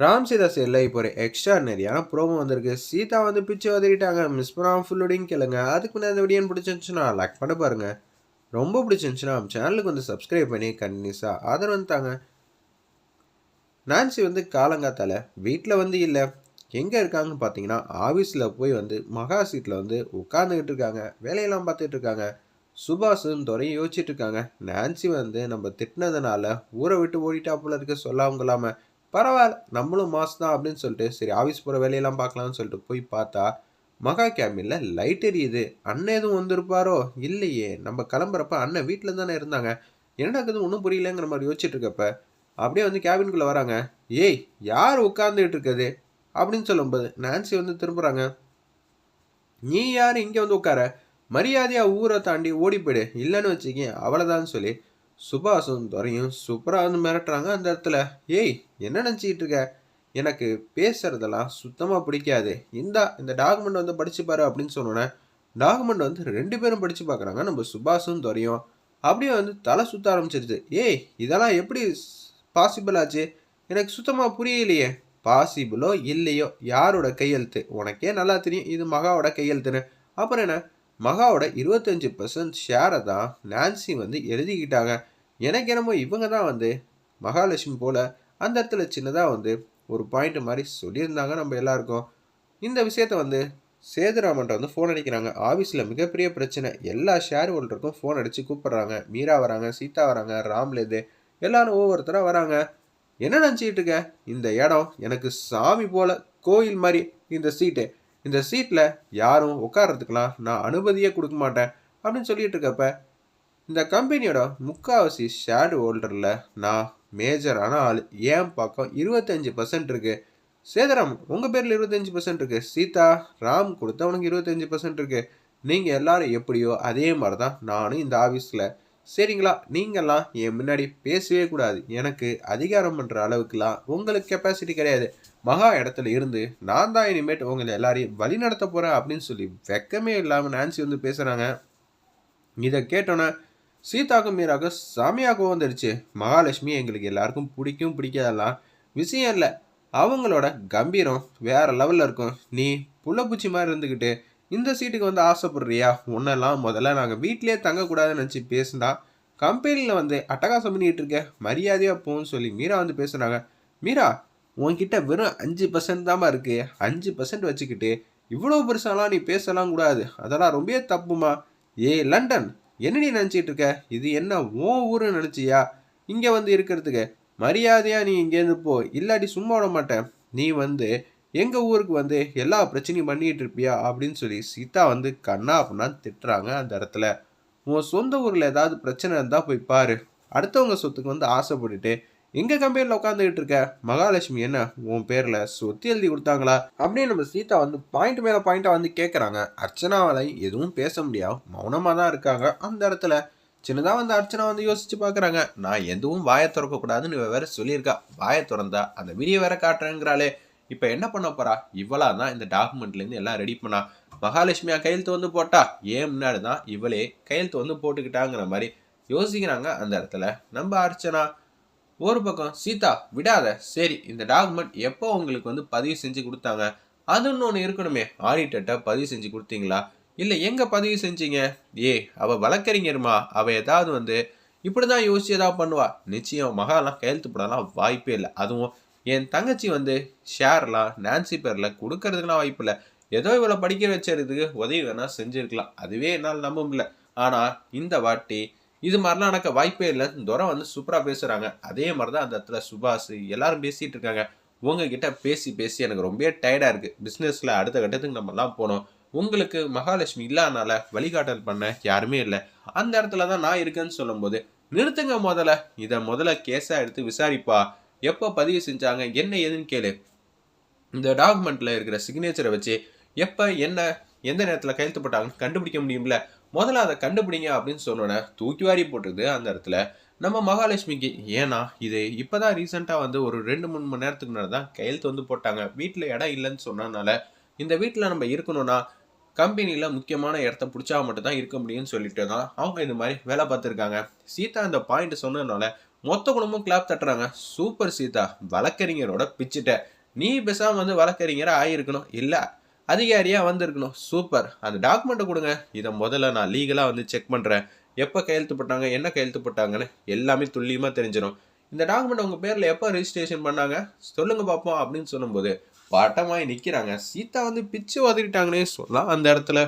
ராம் சீதா சீரியல்ல இப்போ ஒரு எக்ஸ்ட்ரானரியான ப்ரோமோ வந்திருக்கு. சீதா வந்து பிச்சு உதறிட்டாங்க. மிஸ் பண்ணாம ஃபுல் வீடியோன்னு கேளுங்க. அதுக்கு முன்னாடி இந்த வீடியோ பிடிச்சிருந்துச்சுன்னா லைக் பண்ண பாருங்க. ரொம்ப பிடிச்சிருந்துச்சுன்னா நம்ம சேனலுக்கு வந்து சப்ஸ்கிரைப் பண்ணி கண்டினியூஸாக ஆதரவு வந்துட்டாங்க. நான்சி வந்து காலங்காத்தால வீட்டில் வந்து இல்லை, எங்கே இருக்காங்கன்னு பார்த்தீங்கன்னா ஆஃபீஸில் போய் வந்து மகா சீட்டில் வந்து உட்காந்துக்கிட்டு இருக்காங்க. வேலையெல்லாம் பார்த்துட்டு இருக்காங்க. சுபாஷும் துறையும் யோசிச்சுட்டு இருக்காங்க. நான்சி வந்து நம்ம திட்டினதுனால ஊரை விட்டு ஓடிட்டா போல இருக்க சொல்லாமல் கொள்ளாமல். பரவாயில்ல, நம்மளும் மாஸ் தான் அப்படின்னு சொல்லிட்டு சரி ஆஃபீஸ் போகிற வேலையெல்லாம் பார்க்கலாம்னு சொல்லிட்டு போய் பார்த்தா மகா கேபினில் லைட் எரியுது. அண்ணன் எதுவும் வந்திருப்பாரோ? இல்லையே, நம்ம கிளம்புறப்ப அண்ணன் வீட்டில் தானே இருந்தாங்க. என்னடாக்குது ஒன்றும் புரியலங்கிற மாதிரி யோசிச்சுட்டு இருக்கப்ப அப்படியே வந்து கேபின்குள்ளே வராங்க. ஏய், யார் உட்காந்துட்டு இருக்குது அப்படின்னு சொல்லும்போது நான்சி வந்து திரும்புகிறாங்க. நீ யார் இங்கே வந்து உட்கார? மரியாதையாக ஊரை தாண்டி ஓடி போயிடு, இல்லைன்னு வச்சுக்க அவ்வளோதான்னு சொல்லி சுபாஷும் துறையும் சூப்பராக வந்து மிரட்டுறாங்க அந்த இடத்துல. ஏய், என்ன நினச்சிக்கிட்டு இருக்க? எனக்கு பேசுறதெல்லாம் சுத்தமாக பிடிக்காது. இந்த டாக்குமெண்ட் வந்து படிச்சுப்பாரு அப்படின்னு சொன்னோன்னே டாக்குமெண்ட் வந்து ரெண்டு பேரும் படித்து பார்க்குறாங்க. நம்ம சுபாஷும் துறையும் அப்படியே வந்து தலை சுற்ற ஆரம்பிச்சிருச்சு. ஏய், இதெல்லாம் எப்படி பாசிபிள் ஆச்சு? எனக்கு சுத்தமாக புரியலையே. பாசிபிளோ இல்லையோ, யாரோட கையெழுத்து? உனக்கே நல்லா தெரியும் இது மகாவோட கையெழுத்துன்னு. அப்புறம் என்ன, மகாவோட 25% ஷேரை தான் நான்சி வந்து எழுதிக்கிட்டாங்க. எனக்கு என்னமோ இவங்க தான் வந்து மகாலட்சுமி போல் அந்த இடத்துல சின்னதாக வந்து ஒரு பாயிண்ட் மாதிரி சொல்லியிருந்தாங்க நம்ம எல்லாருக்கும். இந்த விஷயத்த வந்து சேதுராமன்ட்ட வந்து ஃபோன் அடிக்கிறாங்க. ஆஃபீஸில் மிகப்பெரிய பிரச்சனை. எல்லா ஷேர் ஹோல்டருக்கும் ஃபோன் அடித்து கூப்பிட்றாங்க. மீரா வராங்க, சீதா வராங்க, ராம்லேது எல்லாரும் ஒவ்வொருத்தராக வராங்க. என்ன நினச்சிக்கிட்டு இருக்க? இந்த இடம் எனக்கு சாமி போல கோயில் மாதிரி. இந்த சீட்டில் யாரும் உட்கார்றதுக்கெலாம் நான் அனுமதியே கொடுக்க மாட்டேன் அப்படின்னு சொல்லிட்டு இருக்கப்ப இந்த கம்பெனியோட முக்கால்வாசி ஷேர் ஹோல்டரில் நான் மேஜரான ஆள். ஏன் பக்கம் 25% இருக்குது. சேதராம் உங்கள் பேரில் 25% இருக்குது. சீதா ராம் கொடுத்தவனுக்கு 25% இருக்குது. நீங்கள் எல்லாரும் எப்படியோ அதே மாதிரி தான் நானும் இந்த ஆஃபீஸில். சரிங்களா? நீங்கள்லாம் என் முன்னாடி பேசவே கூடாது. எனக்கு அதிகாரம் பண்ணுற அளவுக்குலாம் உங்களுக்கு கெப்பாசிட்டி கிடையாது. மகா இடத்துல இருந்து நான் தான் இனிமேட்டு உங்களை எல்லாரையும் வழி நடத்த போகிறேன் அப்படின்னு சொல்லி வெக்கமே இல்லாமல் நான்சி வந்து பேசுகிறாங்க. இதை கேட்டோன்னே சீதாக்கும் மீராக்கும் சாமியாகவும் வந்துடுச்சு. மகாலட்சுமி எங்களுக்கு எல்லாருக்கும் பிடிக்கும் பிடிக்காதெல்லாம் விஷயம் இல்லை. அவங்களோட கம்பீரம் வேற லெவலில் இருக்கும். நீ புள்ளப்பூச்சி மாதிரி இருந்துக்கிட்டு இந்த சீட்டுக்கு வந்து ஆசைப்படுறியா? உன்னெல்லாம் முதல்ல நாங்கள் வீட்டிலே தங்கக்கூடாதுன்னு நினச்சி பேசினா கம்பெனியில் வந்து அட்டகாசம் பண்ணிக்கிட்டு இருக்க, மரியாதையாக போன்னு சொல்லி மீரா வந்து பேசுகிறாங்க. மீரா, உன்கிட்ட வெறும் 5% தாம்மா இருக்குது. 5% வச்சுக்கிட்டு இவ்வளோ பெருசாலாம் நீ பேசலாம் கூடாது. அதெல்லாம் ரொம்பவே தப்புமா. லண்டன், என்ன நீ நினச்சிட்டு இருக்க? இது என்ன உன் ஊருன்னு நினச்சியா இங்கே வந்து இருக்கிறதுக்கு? மரியாதையாக நீ இங்கேருந்து போ, இல்லாட்டி சும்மா விட மாட்டேன். நீ வந்து எங்கள் ஊருக்கு வந்து எல்லா பிரச்சனையும் பண்ணிகிட்டு இருப்பியா அப்படின்னு சொல்லி சீதா வந்து கண்ணா அப்படின்னா திட்டுறாங்க அந்த இடத்துல. உன் சொந்த ஊரில் ஏதாவது பிரச்சனை இருந்தால் போய் பாரு. அடுத்தவங்க சொத்துக்கு வந்து ஆசைப்பட்டுட்டு எங்கள் கம்பெனியில் உட்காந்துக்கிட்டு இருக்க. மகாலட்சுமி என்ன உன் பேரில் சொத்து எழுதி கொடுத்தாங்களா அப்படின்னு நம்ம சீதா வந்து பாயிண்ட் மேலே பாயிண்ட்டாக வந்து கேட்குறாங்க. அர்ச்சனாவாலை எதுவும் பேச முடியாது, மௌனமாக தான் இருக்காங்க அந்த இடத்துல. சின்னதாக வந்து அர்ச்சனா வந்து யோசிச்சு பார்க்குறாங்க. நான் எதுவும் வாயை திறக்கக்கூடாதுன்னு வேற சொல்லியிருக்கா. வாயை திறந்தா அந்த வீடியோ வேற காட்டுறேங்கிறாளே. இப்போ என்ன பண்ண போறா? இவளா தான் இந்த டாக்குமெண்ட்லேருந்து எல்லாம் ரெடி பண்ணா. மகாலட்சுமியா கையெழுத்து வந்து போட்டா, ஏன் முன்னாடி தான் இவளே கையெழுத்து வந்து போட்டுக்கிட்டாங்கிற மாதிரி யோசிக்கிறாங்க அந்த இடத்துல நம்ம அர்ச்சனா. ஒரு பக்கம் சீதா விடாத. சரி, இந்த டாக்குமெண்ட் எப்போ உங்களுக்கு வந்து பதிவு செஞ்சு கொடுத்தாங்க? அதுன்னு ஒன்று இருக்கணுமே. ஆடிட்டர்கிட்ட பதிவு செஞ்சு கொடுத்தீங்களா? இல்லை எங்கே பதிவு செஞ்சீங்க? அவள் வழக்கறிஞருமா. அவள் ஏதாவது வந்து இப்படி தான் யோசிச்சு ஏதாவது பண்ணுவா. நிச்சயம் மகாலாம் கையெழுத்து போடலாம் வாய்ப்பே இல்லை. அதுவும் என் தங்கச்சி வந்து ஷேர்லாம் நான்சி பேரில் கொடுக்கறதுக்குலாம் வாய்ப்பு இல்லை. ஏதோ இவளை படிக்க வச்சதுக்கு உதவி வேணா செஞ்சுருக்கலாம். அதுவே என்னால் நம்ப முடியல. ஆனால் இந்த வாட்டி இது மாதிரிலாம் நடக்க வாய்ப்பே இல்லை. துரை வந்து சூப்பராக பேசுகிறாங்க. அதே மாதிரி தான் அந்த இடத்துல சுபாஷ் எல்லாரும் பேசிகிட்டு இருக்காங்க. உங்ககிட்ட பேசி பேசி எனக்கு ரொம்பவே டயர்டாக இருக்குது. பிஸ்னஸில் அடுத்த கட்டத்துக்கு நம்மலாம் போனோம். உங்களுக்கு மகாலட்சுமி இல்லாதனால வழிகாட்டல் பண்ண யாருமே இல்லை. அந்த இடத்துல தான் நான் இருக்கேன்னு சொல்லும்போது நிறுத்துங்க முதல்ல. இதை முதல்ல கேஸாக எடுத்து விசாரிப்பா. எப்போ பதிவு செஞ்சாங்க என்ன ஏதுன்னு கேளு. இந்த டாக்குமெண்ட்டில் இருக்கிற சிக்னேச்சரை வச்சு எப்போ என்ன எந்த நேரத்தில் கையெழுத்து போட்டாங்கன்னு கண்டுபிடிக்க முடியும்ல. முதல்ல அதை கண்டுபிடிங்க அப்படின்னு சொன்னோன்னே தூக்கி வாரி போட்டுருது அந்த இடத்துல நம்ம மகாலட்சுமிக்கு. ஏன்னா இது இப்போ தான் ரீசெண்டாக வந்து ஒரு 2-3 மணி நேரத்துக்கு முன்னாடி தான் கையெழுத்து வந்து போட்டாங்க. வீட்டில் இடம் இல்லைன்னு சொன்னதுனால இந்த வீட்டில் நம்ம இருக்கணும்னா கம்பெனியில் முக்கியமான இடத்த பிடிச்சா மட்டும் தான் இருக்க முடியும்னு சொல்லிட்டு தான் அவங்க இந்த மாதிரி வேலை பார்த்துருக்காங்க. சீதா இந்த பாயிண்ட் சொன்னதுனால மொத்த குடும்பம் கிளாப் தட்டுறாங்க. சூப்பர் சீதா, வழக்கறிஞரோட பிச்சுட்ட. நீ பேசாம வந்து வழக்கறிஞரா ஆயிருக்கணும். இல்ல அதிகாரியா வந்திருக்கணும். சூப்பர். அந்த டாக்குமெண்ட்டை கொடுங்க. இதை முதல்ல நான் லீகலா வந்து செக் பண்றேன். எப்போ கையெழுத்து போட்டாங்க, என்ன கையெழுத்து போட்டாங்கன்னு எல்லாமே துல்லியமா தெரிஞ்சிடும். இந்த டாக்குமெண்ட் உங்க பேர்ல எப்போ ரெஜிஸ்ட்ரேஷன் பண்ணாங்க சொல்லுங்க பார்ப்போம் அப்படின்னு சொல்லும்போது பட்டமாய் நிக்கிறாங்க. சீதா வந்து பிச்சு உதறிட்டாங்கன்னே சொல்லலாம் அந்த இடத்துல.